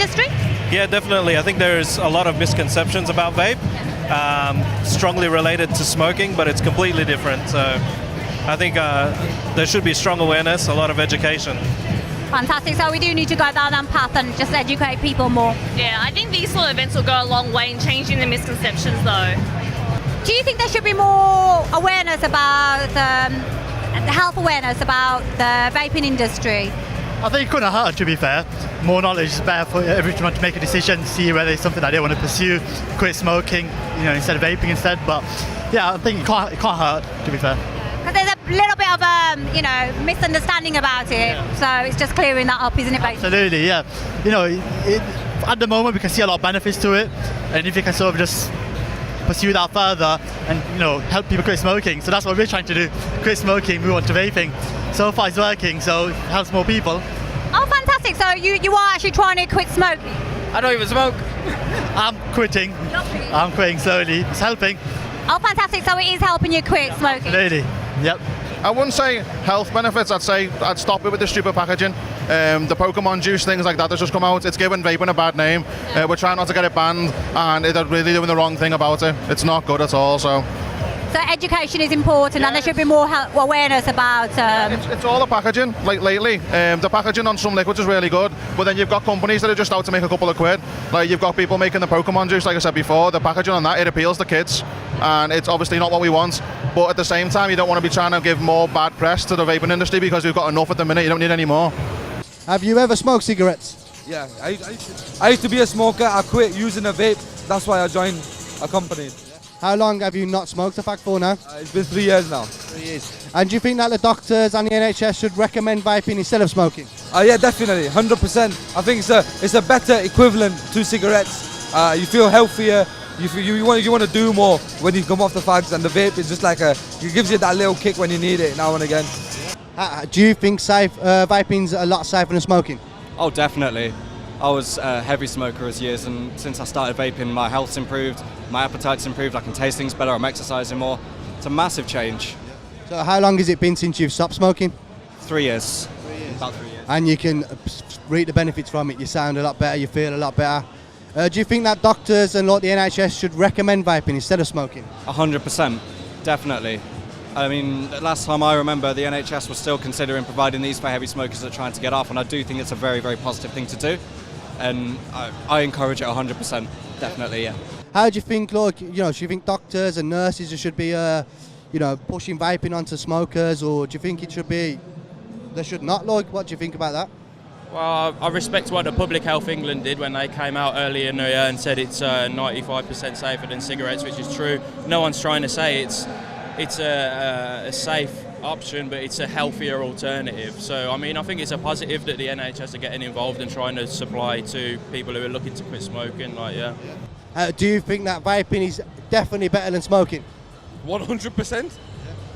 industry? Yeah, definitely. I think there's a lot of misconceptions about vape, strongly related to smoking, but it's completely different. So I think there should be strong awareness, a lot of education. Fantastic. So we do need to go down that path and just educate people more. Yeah, I think these sort of events will go a long way in changing the misconceptions though. Do you think there should be more awareness about health awareness about the vaping industry? I think it couldn't hurt, to be fair. More knowledge is better for everyone to make a decision, see whether it's something that they want to pursue, quit smoking, instead of vaping instead. But yeah, I think it can't hurt, to be fair. Because there's a little bit of misunderstanding about it, so it's just clearing that up, isn't it, basically? Absolutely, yeah. At the moment we can see a lot of benefits to it, and if you can sort of just pursue that further and help people quit smoking. So that's what we're trying to do, quit smoking, move on to vaping. So far it's working, so it helps more people. Oh, fantastic. So you are actually trying to quit smoking? I don't even smoke. I'm quitting. You're quitting? I'm quitting slowly. It's helping. Oh, fantastic. So it is helping you quit smoking? Absolutely. Yep. I wouldn't say health benefits, I'd say I'd stop it with the stupid packaging. The Pokemon juice, things like that that's just come out, it's given vaping a bad name. We're trying not to get it banned, and they're really doing the wrong thing about it. It's not good at all, so education is important, and there should be more awareness about... It's all the packaging, like lately. The packaging on some liquids is really good, but then you've got companies that are just out to make a couple of quid. Like you've got people making the Pokemon juice, like I said before, the packaging on that, it appeals to kids, and it's obviously not what we want. But at the same time, you don't want to be trying to give more bad press to the vaping industry because we've got enough at the minute, you don't need any more. Have you ever smoked cigarettes? Yeah, I used to be a smoker. I quit using a vape. That's why I joined a company. How long have you not smoked a fact for now? It's been 3 years now. 3 years. And do you think that the doctors and the NHS should recommend vaping instead of smoking? Yeah, definitely, 100%. I think it's a better equivalent to cigarettes. You feel healthier. You want to do more when you come off the fags, and the vape is just like it gives you that little kick when you need it now and again. Do you think vaping's a lot safer than smoking? Oh, definitely. I was a heavy smoker as years, and since I started vaping, my health's improved, my appetite's improved, I can taste things better, I'm exercising more. It's a massive change. So how long has it been since you've stopped smoking? 3 years. 3 years. About 3 years. And you can reap the benefits from it. You sound a lot better, you feel a lot better. Do you think that doctors and the NHS should recommend vaping instead of smoking? 100%, definitely. I mean, last time I remember, the NHS was still considering providing these for heavy smokers that are trying to get off, and I do think it's a very, very positive thing to do. And I encourage it 100%, definitely, yeah. How do you think, do you think doctors and nurses should be, pushing vaping onto smokers, or do you think it should be, they should not, what do you think about that? Well, I respect what the Public Health England did when they came out earlier in the year and said it's 95% safer than cigarettes, which is true. No one's trying to say it's a safe option, but it's a healthier alternative. So, I mean, I think it's a positive that the NHS are getting involved and trying to supply to people who are looking to quit smoking, Do you think that vaping is definitely better than smoking? 100%.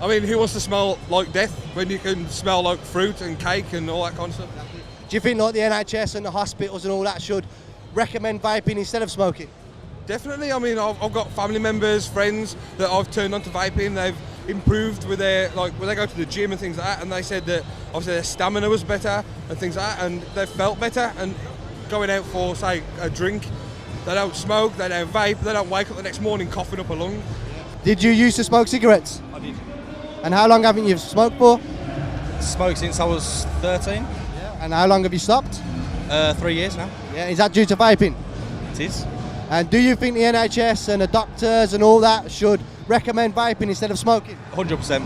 I mean, who wants to smell like death when you can smell like fruit and cake and all that kind of stuff? Do you think the NHS and the hospitals and all that should recommend vaping instead of smoking? Definitely. I mean, I've got family members, friends that I've turned on to vaping. They've improved with their, when they go to the gym and things like that, and they said that obviously their stamina was better and things like that, and they felt better. And going out for, say, a drink, they don't smoke, they don't vape, they don't wake up the next morning coughing up a lung. Did you used to smoke cigarettes? I did. And how long haven't you smoked for? Smoked since I was 13. And how long have you stopped? 3 years now. Yeah, is that due to vaping? It is. And do you think the NHS and the doctors and all that should recommend vaping instead of smoking? 100%.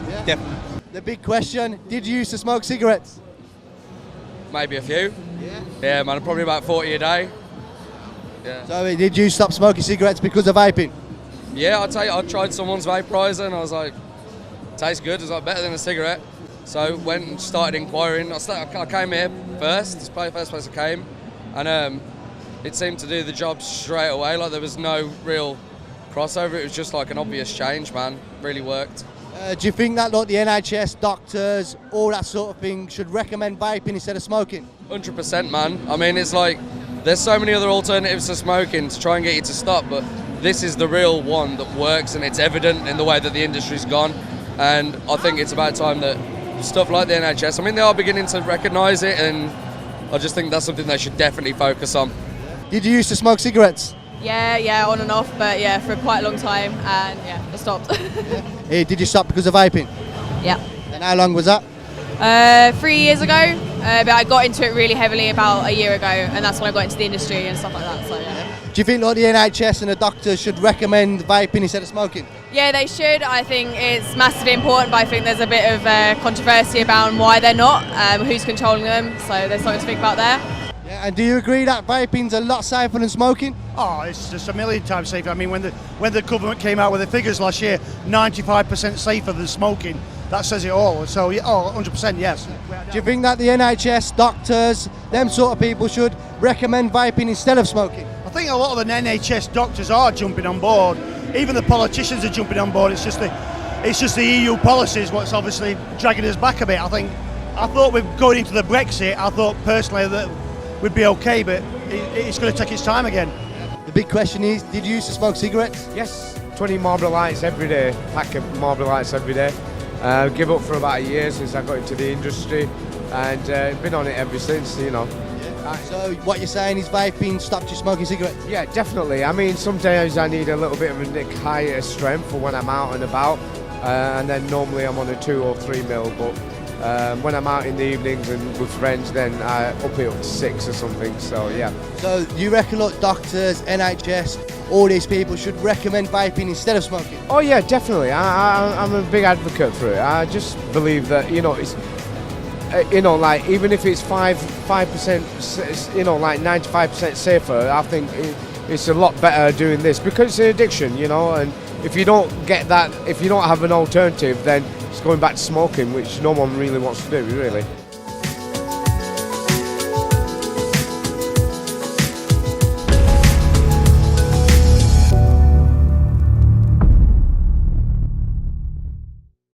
Yeah. Definitely. The big question, did you used to smoke cigarettes? Maybe a few. Yeah. Yeah, man, probably about 40 a day. Yeah. So did you stop smoking cigarettes because of vaping? Yeah, I'd say I tried someone's vaporizer and I was like, tastes good, it's like better than a cigarette. So went and started inquiring. I came here first, it's probably the first place I came, and it seemed to do the job straight away, like there was no real crossover, it was just like an obvious change, man, really worked. Do you think that the NHS, doctors, all that sort of thing should recommend vaping instead of smoking? 100%, man. I mean, it's like, there's so many other alternatives to smoking to try and get you to stop, but this is the real one that works, and it's evident in the way that the industry's gone, and I think it's about time that stuff like the NHS, I mean, they are beginning to recognise it and I just think that's something they should definitely focus on. Did you used to smoke cigarettes? Yeah, on and off, but yeah, for quite a long time, and yeah, I stopped. Did you stop because of vaping? Yeah. And how long was that? 3 years ago, but I got into it really heavily about a year ago, and that's when I got into the industry and stuff like that. So yeah. Do you think like the NHS and the doctors should recommend vaping instead of smoking? Yeah, they should. I think it's massively important, but I think there's a bit of controversy about why they're not, who's controlling them. So there's something to think about there. Yeah, and do you agree that vaping's a lot safer than smoking? Oh, it's just a million times safer. I mean, when the government came out with the figures last year, 95% safer than smoking. That says it all. So, yeah, 100% yes. Do you think that the NHS, doctors, them sort of people should recommend vaping instead of smoking? I think a lot of the NHS doctors are jumping on board. Even the politicians are jumping on board. It's just the EU policies what's obviously dragging us back a bit. I thought we're going into the Brexit. I thought personally that we'd be okay, but it's going to take its time again. The big question is, did you used to smoke cigarettes? Yes, 20 Marlboro Lights every day, pack of Marlboro Lights every day. Give up for about a year since I got into the industry, and been on it ever since, you know. So what you're saying is vaping stopped you smoking cigarettes? Yeah, definitely. I mean, some days I need a little bit of a nick higher strength for when I'm out and about, and then normally I'm on a 2 or 3 mil, but when I'm out in the evenings and with friends, then I up it up to 6 or something, so yeah. So you reckon like doctors, NHS, all these people should recommend vaping instead of smoking? Oh yeah, definitely. I'm a big advocate for it. I just believe that, you know, it's, you know, like even if it's 5%, you know, like 95% safer, I think it's a lot better doing this because it's an addiction, you know, and if you don't get that, if you don't have an alternative, then it's going back to smoking, which no one really wants to do, really.